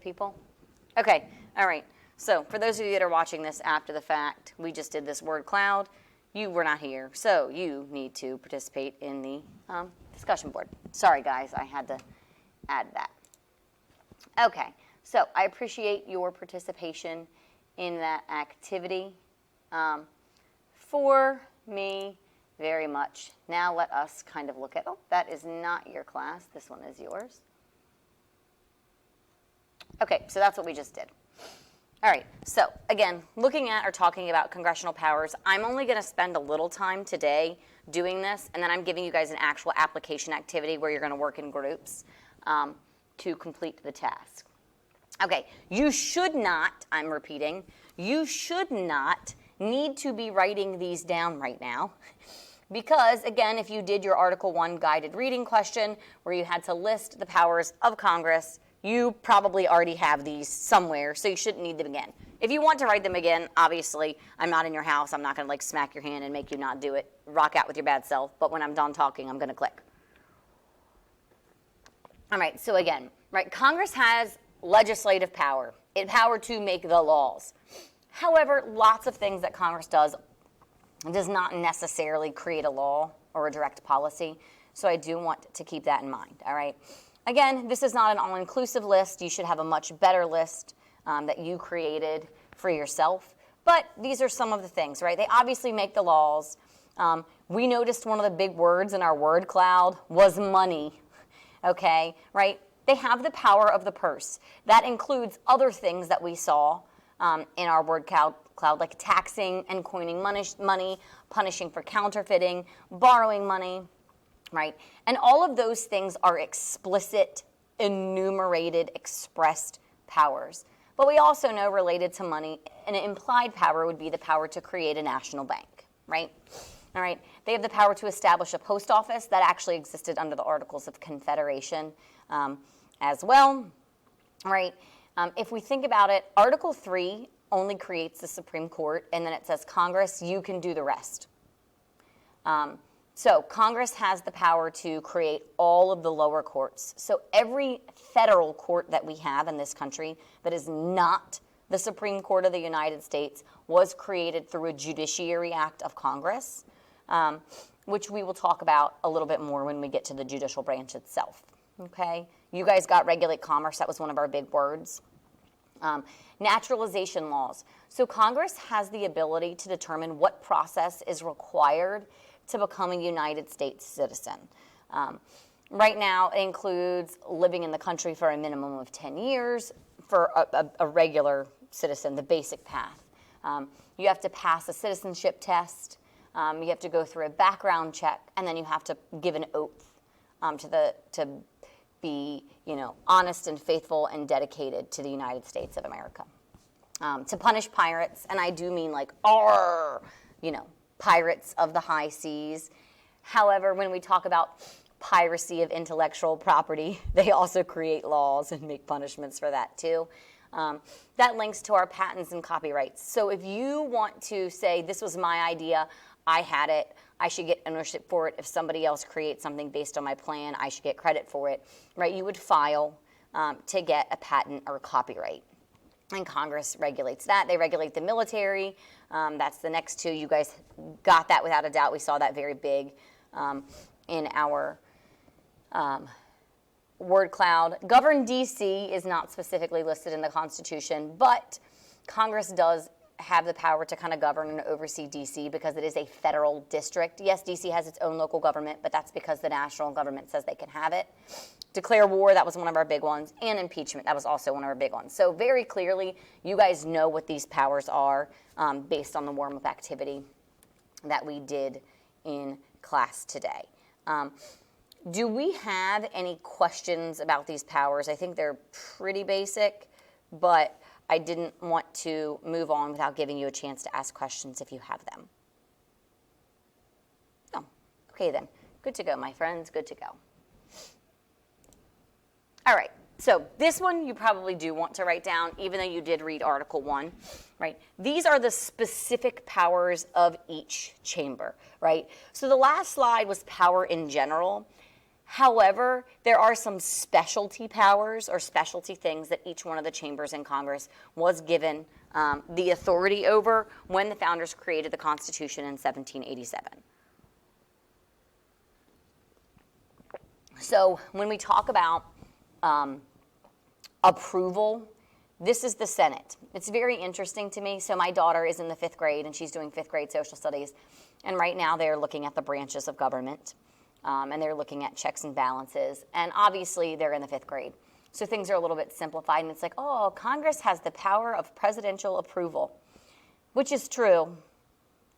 people? Okay, all right. So for those of you that are watching this after the fact, we just did this word cloud. You were not here, so you need to participate in the discussion board. Sorry, guys, I had to add that. Okay, so I appreciate your participation in that activity for me very much. Now let us kind of look at, oh, that is not your class. This one is yours. Okay, so that's what we just did. All right, so again, looking at or talking about congressional powers, I'm only going to spend a little time today doing this, and then I'm giving you guys an actual application activity where you're going to work in groups to complete the task. Okay, you should not, I'm repeating, you should not need to be writing these down right now because, again, if you did your Article 1 guided reading question where you had to list the powers of Congress, you probably already have these somewhere, so you shouldn't need them again. If you want to write them again, obviously, I'm not in your house. I'm not going to, like, smack your hand and make you not do it. Rock out with your bad self. But when I'm done talking, I'm going to click. All right, so again, right, Congress has legislative power. It's power to make the laws. However, lots of things that Congress does not necessarily create a law or a direct policy, so I do want to keep that in mind, all right? Again, this is not an all-inclusive list. You should have a much better list that you created for yourself. But these are some of the things, right? They obviously make the laws. We noticed one of the big words in our word cloud was money, okay, right? They have the power of the purse. That includes other things that we saw in our word cloud, like taxing and coining money, punishing for counterfeiting, borrowing money, right? And all of those things are explicit, enumerated, expressed powers. But we also know related to money, an implied power would be the power to create a national bank, right? All right. They have the power to establish a post office that actually existed under the Articles of Confederation as well, right? If we think about it, Article 3 only creates the Supreme Court, and then it says, Congress, you can do the rest. So Congress has the power to create all of the lower courts. So every federal court that we have in this country that is not the Supreme Court of the United States was created through a Judiciary Act of Congress, which we will talk about a little bit more when we get to the judicial branch itself. Okay? You guys got regulate commerce. That was one of our big words. Naturalization laws. So Congress has the ability to determine what process is required to become a United States citizen. Right now, it includes living in the country for a minimum of 10 years for a regular citizen, the basic path. You have to pass a citizenship test. You have to go through a background check, and then you have to give an oath to be, honest and faithful and dedicated to the United States of America. To punish pirates, and I do mean like, pirates of the high seas. However, when we talk about piracy of intellectual property, they also create laws and make punishments for that too. That links to our patents and copyrights. So if you want to say, this was my idea, I had it, I should get ownership for it. If somebody else creates something based on my plan, I should get credit for it, right? You would file to get a patent or a copyright. And Congress regulates that. They regulate the military. That's the next two. You guys got that without a doubt. We saw that very big in our word cloud. Govern D.C. is not specifically listed in the Constitution, but Congress does have the power to kind of govern and oversee D.C. because it is a federal district. Yes, D.C. has its own local government, but that's because the national government says they can have it. Declare war, that was one of our big ones, and impeachment, that was also one of our big ones. So very clearly, you guys know what these powers are based on the warm-up activity that we did in class today. Do we have any questions about these powers? I think they're pretty basic, but I didn't want to move on without giving you a chance to ask questions if you have them. Oh, okay then. Good to go, my friends. Good to go. All right, so this one you probably do want to write down, even though you did read Article 1, right? These are the specific powers of each chamber, right? So the last slide was power in general. However, there are some specialty powers or specialty things that each one of the chambers in Congress was given the authority over when the founders created the Constitution in 1787. So when we talk about approval, this is the Senate. It's very interesting to me. So my daughter is in the 5th grade, and she's doing 5th grade social studies. And right now they're looking at the branches of government, and they're looking at checks and balances. And obviously they're in the 5th grade. So things are a little bit simplified, and it's like, oh, Congress has the power of presidential approval, which is true,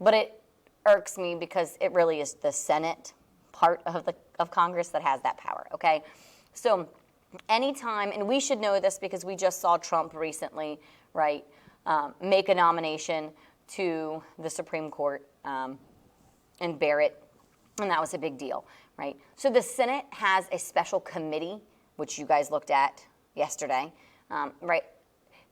but it irks me because it really is the Senate part of Congress that has that power, okay? So anytime, and we should know this because we just saw Trump recently, right, make a nomination to the Supreme Court and Barrett, and that was a big deal, right? So the Senate has a special committee, which you guys looked at yesterday, right,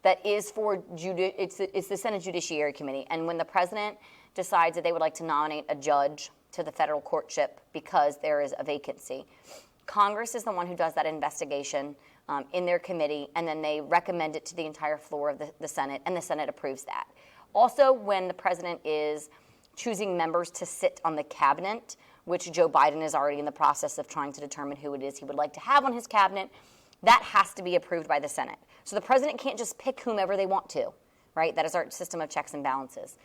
that is for, it's the Senate Judiciary Committee, and when the president decides that they would like to nominate a judge to the federal courtship because there is a vacancy, Congress is the one who does that investigation in their committee, and then they recommend it to the entire floor of the Senate, and the Senate approves that. Also, when the president is choosing members to sit on the cabinet, which Joe Biden is already in the process of trying to determine who it is he would like to have on his cabinet, that has to be approved by the Senate. So the president can't just pick whomever they want to, right? That is our system of checks and balances.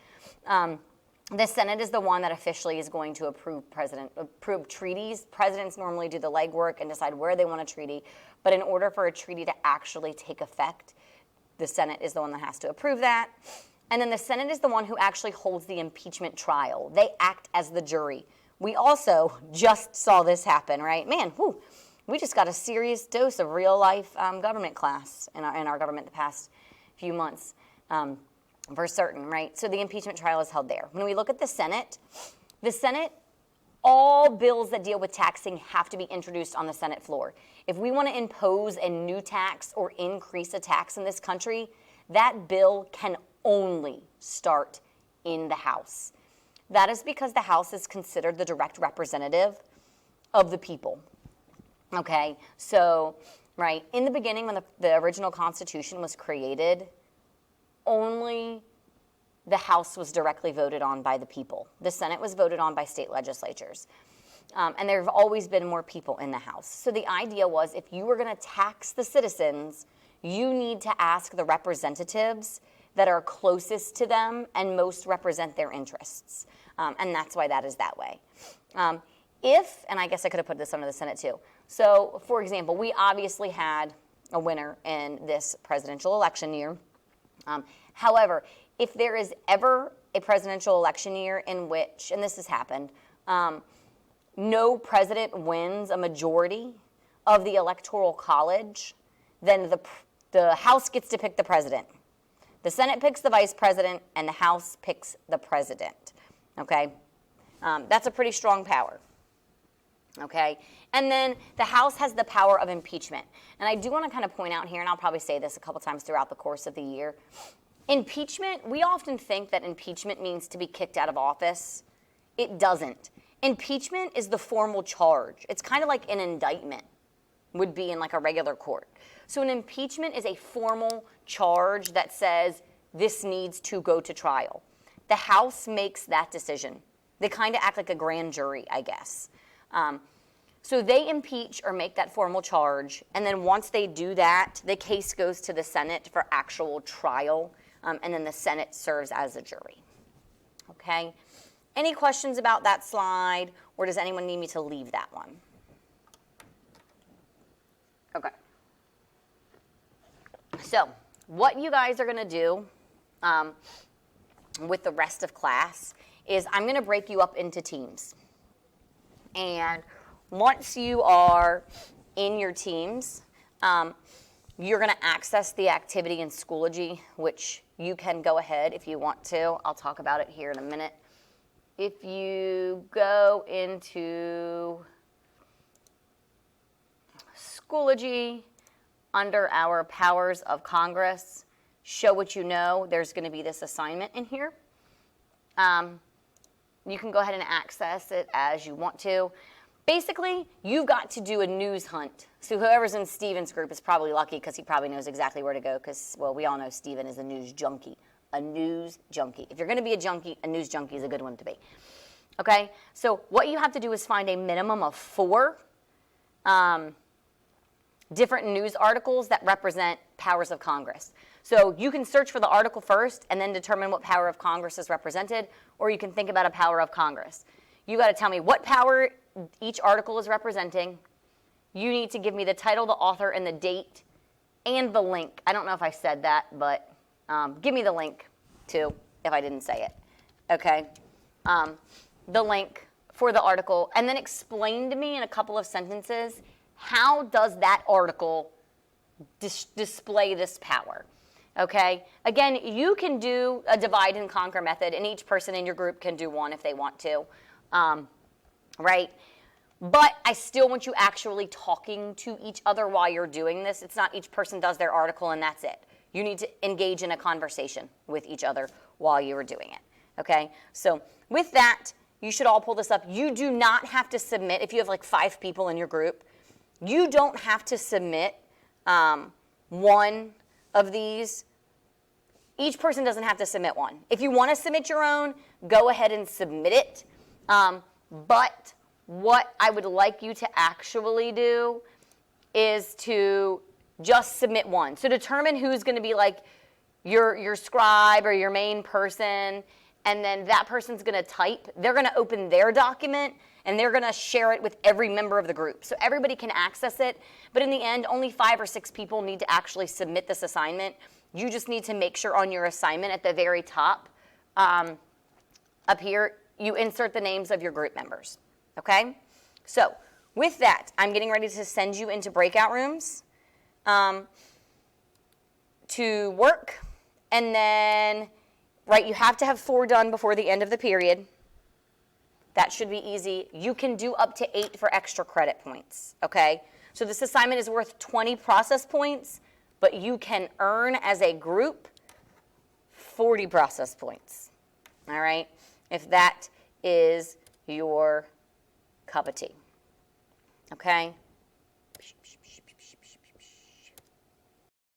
The Senate is the one that officially is going to approve treaties. Presidents normally do the legwork and decide where they want a treaty, but in order for a treaty to actually take effect, the Senate is the one that has to approve that. And then the Senate is the one who actually holds the impeachment trial. They act as the jury. We also just saw this happen, right? Man, whew, we just got a serious dose of real-life government class in our government the past few months. For certain, right? So the impeachment trial is held there. When we look at the Senate, all bills that deal with taxing have to be introduced on the Senate floor. If we want to impose a new tax or increase a tax in this country, that bill can only start in the House. That is because the House is considered the direct representative of the people. Okay, so, right, in the beginning when the original Constitution was created, only the House was directly voted on by the people. The Senate was voted on by state legislatures. And there have always been more people in the House. So the idea was if you were going to tax the citizens, you need to ask the representatives that are closest to them and most represent their interests. And that's why that is that way. And I guess I could have put this under the Senate too. So, for example, we obviously had a winner in this presidential election year. However, if there is ever a presidential election year in which, and this has happened, no president wins a majority of the Electoral College, then the House gets to pick the president. The Senate picks the vice president, and the House picks the president. Okay? That's a pretty strong power. Okay? And then the House has the power of impeachment. And I do want to kind of point out here, and I'll probably say this a couple times throughout the course of the year. Impeachment, we often think that impeachment means to be kicked out of office. It doesn't. Impeachment is the formal charge. It's kind of like an indictment would be in like a regular court. So an impeachment is a formal charge that says this needs to go to trial. The House makes that decision. They kind of act like a grand jury, I guess. So they impeach or make that formal charge, and then once they do that, the case goes to the Senate for actual trial, and then the Senate serves as a jury. Okay? Any questions about that slide, or does anyone need me to leave that one? Okay. So what you guys are going to do with the rest of class is I'm going to break you up into teams. And once you are in your teams, you're going to access the activity in Schoology, which you can go ahead if you want to. I'll talk about it here in a minute. If you go into Schoology under our Powers of Congress, show what you know, there's going to be this assignment in here. You can go ahead and access it as you want to. basically, you've got to do a news hunt. So whoever's in Steven's group is probably lucky because he probably knows exactly where to go because, well, we all know Steven is a news junkie. A news junkie. If you're going to be a junkie, a news junkie is a good one to be. Okay? So what you have to do is find a minimum of 4 different news articles that represent powers of Congress. So you can search for the article first and then determine what power of Congress is represented, or you can think about a power of Congress. You got to tell me what power each article is representing. You need to give me the title, the author, and the date, and the link. I don't know if I said that, but give me the link, too, if I didn't say it. Okay? The link for the article, and then explain to me in a couple of sentences how does that article display this power. Okay? Again, you can do a divide and conquer method, and each person in your group can do one if they want to. Right? But I still want you actually talking to each other while you're doing this. It's not each person does their article and that's it. You need to engage in a conversation with each other while you are doing it. Okay? So with that, you should all pull this up. You do not have to submit, if you have like 5 people in your group, you don't have to submit one of these. Each person doesn't have to submit one. If you want to submit your own, go ahead and submit it. But what I would like you to actually do is to just submit one. So determine who's going to be like your scribe or your main person, and then that person's going to type. They're going to open their document, and they're going to share it with every member of the group. So everybody can access it, but in the end, only 5 or 6 people need to actually submit this assignment. You just need to make sure on your assignment at the very top, up here, you insert the names of your group members, okay? So with that, I'm getting ready to send you into breakout rooms to work, and then, right, you have to have 4 done before the end of the period. That should be easy. You can do up to 8 for extra credit points, okay? So this assignment is worth 20 process points, but you can earn as a group 40 process points, all right? If that is your cup of tea, okay?